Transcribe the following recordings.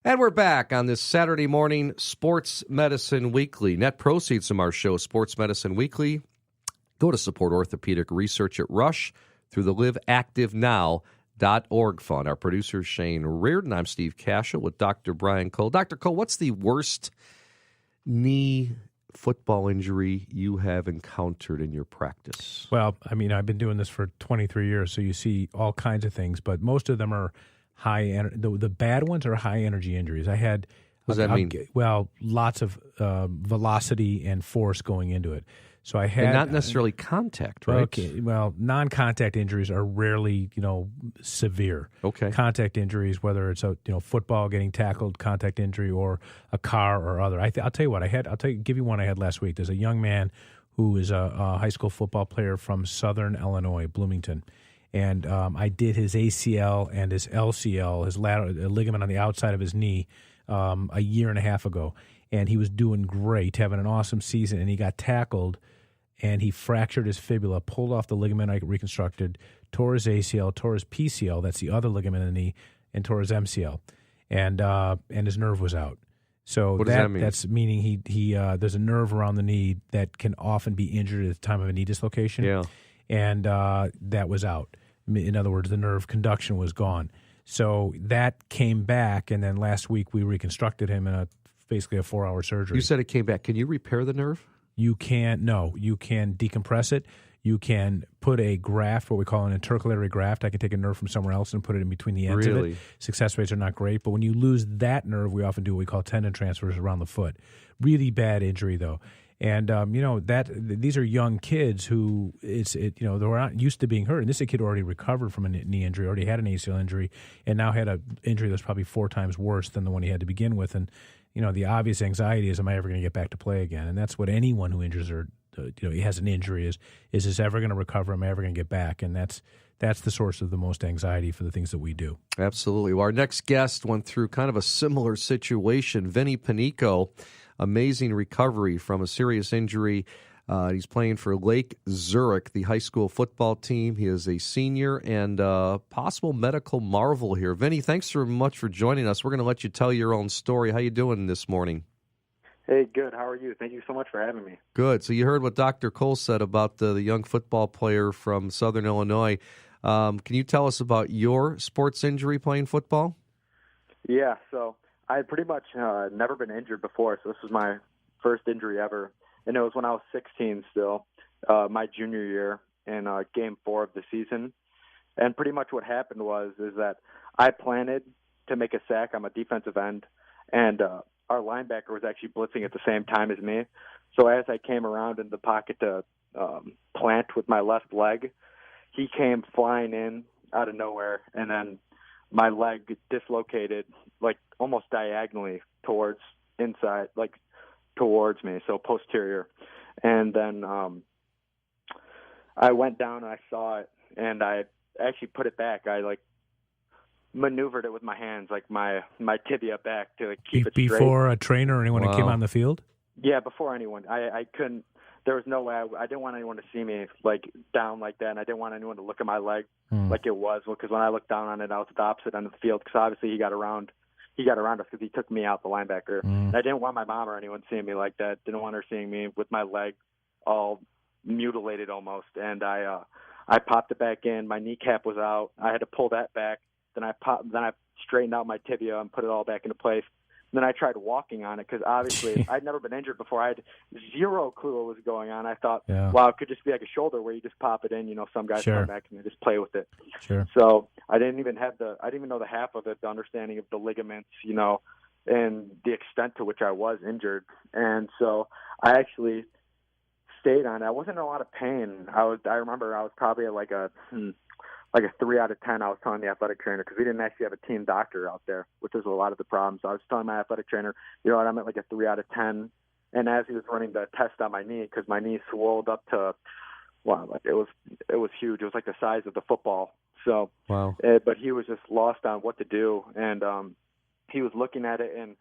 And we're back on this Saturday morning Sports Medicine Weekly. Net proceeds from our show, Sports Medicine Weekly, go to support orthopedic research at Rush through the liveactivenow.org fund. Our producer, Shane Reardon. I'm Steve Cashel with Dr. Brian Cole. Dr. Cole, what's the worst knee football injury you have encountered in your practice? Well, I mean, I've been doing this for 23 years, so you see all kinds of things, but most of them are the bad ones are high energy injuries. I had What does that mean? Well, lots of velocity and force going into it. So I had and not necessarily contact, right? Okay. Well, non-contact injuries are rarely, severe. Okay. Contact injuries, whether it's football getting tackled, contact injury, or a car or other. I'll tell you what give you one I had last week. There's a young man who is a high school football player from Southern Illinois, Bloomington. And I did his ACL and his LCL, his lateral ligament on the outside of his knee, a year and a half ago. And he was doing great, having an awesome season. And he got tackled, and he fractured his fibula, pulled off the ligament I reconstructed, tore his ACL, tore his PCL, that's the other ligament in the knee, and tore his MCL. And his nerve was out. So what does that mean? That's meaning he there's a nerve around the knee that can often be injured at the time of a knee dislocation. Yeah. And that was out. In other words, the nerve conduction was gone. So that came back, and then last week we reconstructed him in basically a 4-hour surgery. You said it came back. Can you repair the nerve? You can decompress it. You can put a graft, what we call an intercalary graft. I can take a nerve from somewhere else and put it in between the ends of it. Success rates are not great, but when you lose that nerve, we often do what we call tendon transfers around the foot. Really bad injury, though. And these are young kids who they're not used to being hurt. And this is a kid who already recovered from a knee injury, already had an ACL injury, and now had an injury that's probably 4 times worse than the one he had to begin with. And the obvious anxiety is, am I ever going to get back to play again? And that's what anyone who injures or he has an injury is this ever going to recover? Am I ever going to get back? And that's the source of the most anxiety for the things that we do. Absolutely. Well, our next guest went through kind of a similar situation. Vinnie Panico, amazing recovery from a serious injury. He's playing for Lake Zurich, the high school football team. He is a senior and possible medical marvel here. Vinnie, thanks so much for joining us. We're going to let you tell your own story. How you doing this morning? Hey, good. How are you? Thank you so much for having me. Good. So you heard what Dr. Cole said about the young football player from Southern Illinois. Can you tell us about your sports injury playing football? Yeah, so I had pretty much never been injured before, so this was my first injury ever. And it was when I was 16 still, my junior year in Game 4 of the season. And pretty much what happened is that I planted to make a sack. I'm a defensive end, and our linebacker was actually blitzing at the same time as me. So as I came around in the pocket to plant with my left leg, he came flying in out of nowhere, and then my leg dislocated like almost diagonally towards inside, like towards me, so posterior. And then I went down and I saw it, and I actually put it back. I maneuvered it with my hands, like my tibia back to keep it straight. Before a trainer or anyone who came on the field? Yeah, before anyone. I couldn't. There was no way. I didn't want anyone to see me down like that, and I didn't want anyone to look at my leg like it was. Because when I looked down on it, I was at the opposite end of the field. Because obviously he got around us because he took me out, the linebacker. And I didn't want my mom or anyone seeing me like that. Didn't want her seeing me with my leg all mutilated almost. And I popped it back in. My kneecap was out. I had to pull that back. Then I straightened out my tibia and put it all back into place. And then I tried walking on it because obviously I'd never been injured before. I had zero clue what was going on. I thought, wow, it could just be like a shoulder where you just pop it in. Some guys come back and they just play with it. Sure. So I didn't even know the half of it, the understanding of the ligaments, and the extent to which I was injured. And so I actually stayed on it. I wasn't in a lot of pain. I remember I was probably at like a 3 out of 10. I was telling the athletic trainer, because we didn't actually have a team doctor out there, which was a lot of the problems. I was telling my athletic trainer, I'm at like a 3 out of 10. And as he was running the test on my knee, because my knee swelled up to, it was huge. It was like the size of the football. So, wow. But he was just lost on what to do, and he was looking at it, and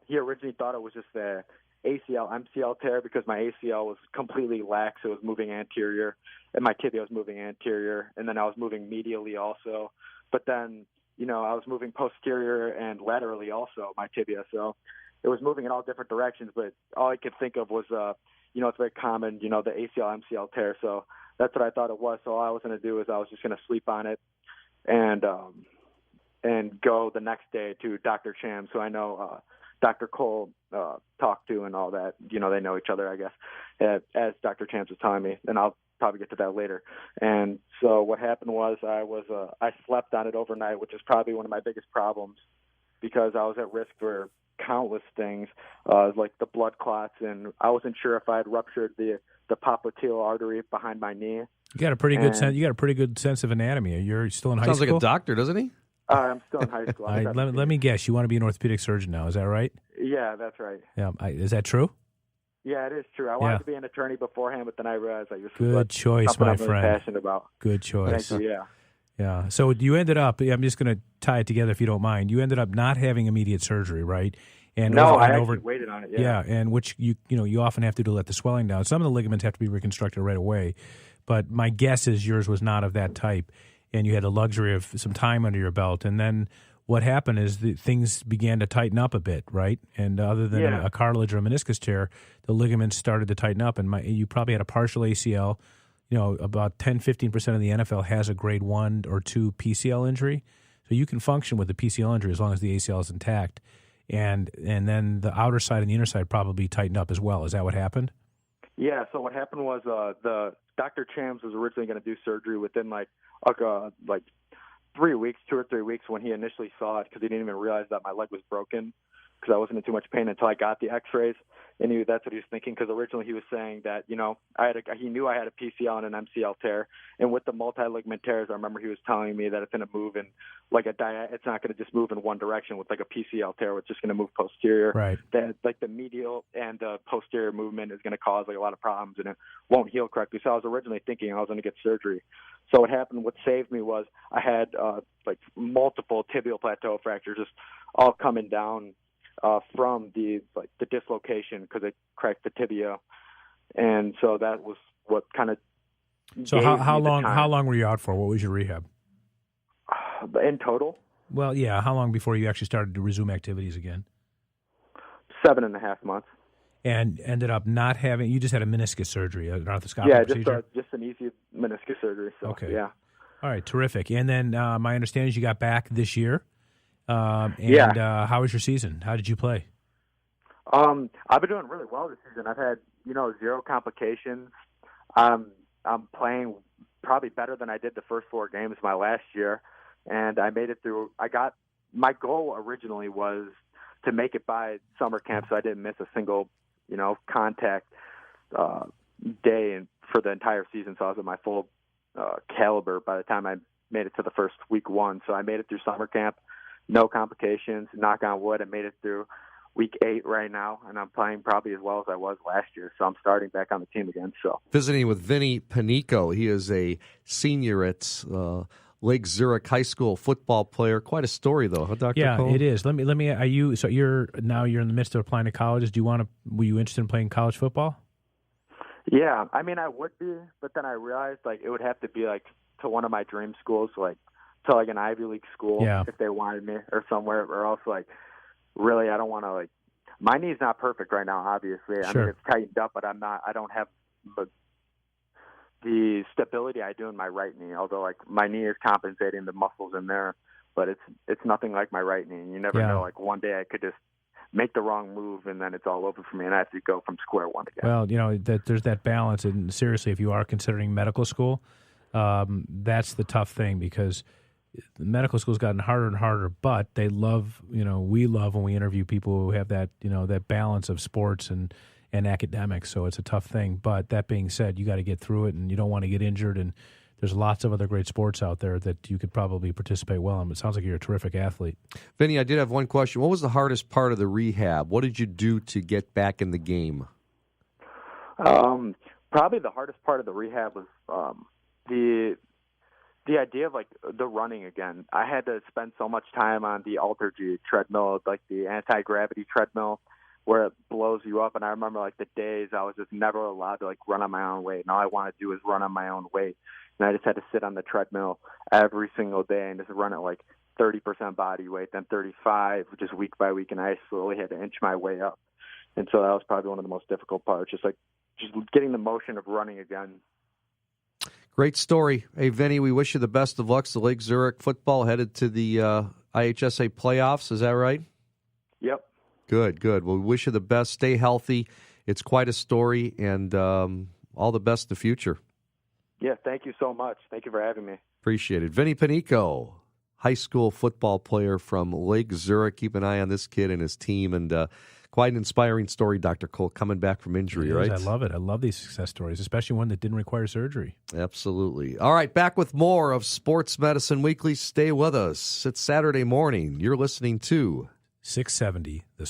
he originally thought it was just the ACL, MCL tear, because my ACL was completely lax. It was moving anterior, and my tibia was moving anterior, and then I was moving medially also. But then, I was moving posterior and laterally also, my tibia. So it was moving in all different directions, but all I could think of was, it's very common, the ACL, MCL tear. So that's what I thought it was. So all I was going to do is I was just going to sleep on it and go the next day to Dr. Cham. So I know Dr. Cole talked to and all that. They know each other, I guess, as Dr. Cham was telling me. And I'll probably get to that later. And so what happened was I slept on it overnight, which is probably one of my biggest problems because I was at risk for countless things, like the blood clots, and I wasn't sure if I had ruptured the popliteal artery behind my knee. You got a pretty good sense. You got a pretty good sense of anatomy. You're still in high school. Sounds like a doctor, doesn't he? I'm still in high school. Let me guess. You want to be an orthopedic surgeon now? Is that right? Yeah, that's right. Yeah, is that true? Yeah, it is true. I wanted to be an attorney beforehand, but then I realized this good is choice, my I'm friend. really passionate about. Good choice. Thank you. Yeah. Yeah. So you ended up. I'm just going to tie it together if you don't mind. You ended up not having immediate surgery, right? And I actually waited on it. Yeah, and which you often have to let the swelling down. Some of the ligaments have to be reconstructed right away, but my guess is yours was not of that type, and you had the luxury of some time under your belt. And then what happened is things began to tighten up a bit, right? And other than a cartilage or a meniscus tear, the ligaments started to tighten up, and you probably had a partial ACL. About 10-15% of the NFL has a grade 1 or 2 PCL injury, so you can function with the PCL injury as long as the ACL is intact. And then the outer side and the inner side probably tightened up as well. Is that what happened? Yeah. So what happened was the Dr. Chams was originally going to do surgery within like 3 weeks, 2 or 3 weeks when he initially saw it because he didn't even realize that my leg was broken because I wasn't in too much pain until I got the X-rays. And that's what he was thinking because originally he was saying that, he knew I had a PCL and an MCL tear. And with the multi-ligament tears, I remember he was telling me that it's going to move in it's not going to just move in one direction with like a PCL tear. It's just going to move posterior. Right. That like the medial and the posterior movement is going to cause like a lot of problems and it won't heal correctly. So I was originally thinking I was going to get surgery. So what happened, what saved me was I had multiple tibial plateau fractures just all coming down from the dislocation because it cracked the tibia, and so that was what kind of. So how long were you out for? What was your rehab? In total? Well, yeah. How long before you actually started to resume activities again? 7.5 months. And ended up not having. You just had a meniscus surgery, an arthroscopic procedure. Just an easy meniscus surgery. So, okay. Yeah. All right. Terrific. And then my understanding is you got back this year. How was your season? How did you play? I've been doing really well this season. I've had, 0 complications. I'm playing probably better than I did the first 4 games my last year, and I made it through. My goal originally was to make it by summer camp so I didn't miss a single, contact day for the entire season. So I was at my full caliber by the time I made it to the first week 1. So I made it through summer camp. No complications, knock on wood. I made it through week 8 right now, and I'm playing probably as well as I was last year. So I'm starting back on the team again. So visiting with Vinnie Panico. He is a senior at Lake Zurich High School football player. Quite a story, though, huh, Dr. Yeah, Cole? it is. Let me. Are you? So you're in the midst of applying to colleges. Were you interested in playing college football? Yeah, I mean, I would be, but then I realized it would have to be to one of my dream schools, to an Ivy League school if they wanted me or somewhere, or else really I don't want to my knee's not perfect right now, obviously. Sure. I mean, it's tightened up, but I don't have the stability I do in my right knee, although my knee is compensating the muscles in there, but it's nothing like my right knee. You never know, one day I could just make the wrong move and then it's all over for me and I have to go from square one again. Well, there's that balance, and seriously, if you are considering medical school, that's the tough thing because the medical school's gotten harder and harder, but they love, we love when we interview people who have that, that balance of sports and academics. So it's a tough thing. But that being said, you got to get through it and you don't want to get injured. And there's lots of other great sports out there that you could probably participate well in. It sounds like you're a terrific athlete. Vinny, I did have one question. What was the hardest part of the rehab? What did you do to get back in the game? Probably the hardest part of the rehab was the idea of the running again. I had to spend so much time on the Alter-G treadmill, the anti-gravity treadmill, where it blows you up. And I remember the days I was just never allowed to run on my own weight. And all I want to do is run on my own weight. And I just had to sit on the treadmill every single day and just run it 30% body weight, then 35, just week by week, and I slowly had to inch my way up. And so that was probably one of the most difficult parts, just getting the motion of running again. Great story. Hey, Vinnie, we wish you the best of luck. So Lake Zurich football headed to the IHSA playoffs. Is that right? Yep. Good. Well, we wish you the best. Stay healthy. It's quite a story, and all the best in the future. Yeah, thank you so much. Thank you for having me. Appreciate it. Vinnie Panico, high school football player from Lake Zurich. Keep an eye on this kid and his team, and quite an inspiring story, Dr. Cole, coming back from injury, right? I love it. I love these success stories, especially one that didn't require surgery. Absolutely. All right, back with more of Sports Medicine Weekly. Stay with us. It's Saturday morning. You're listening to 670, The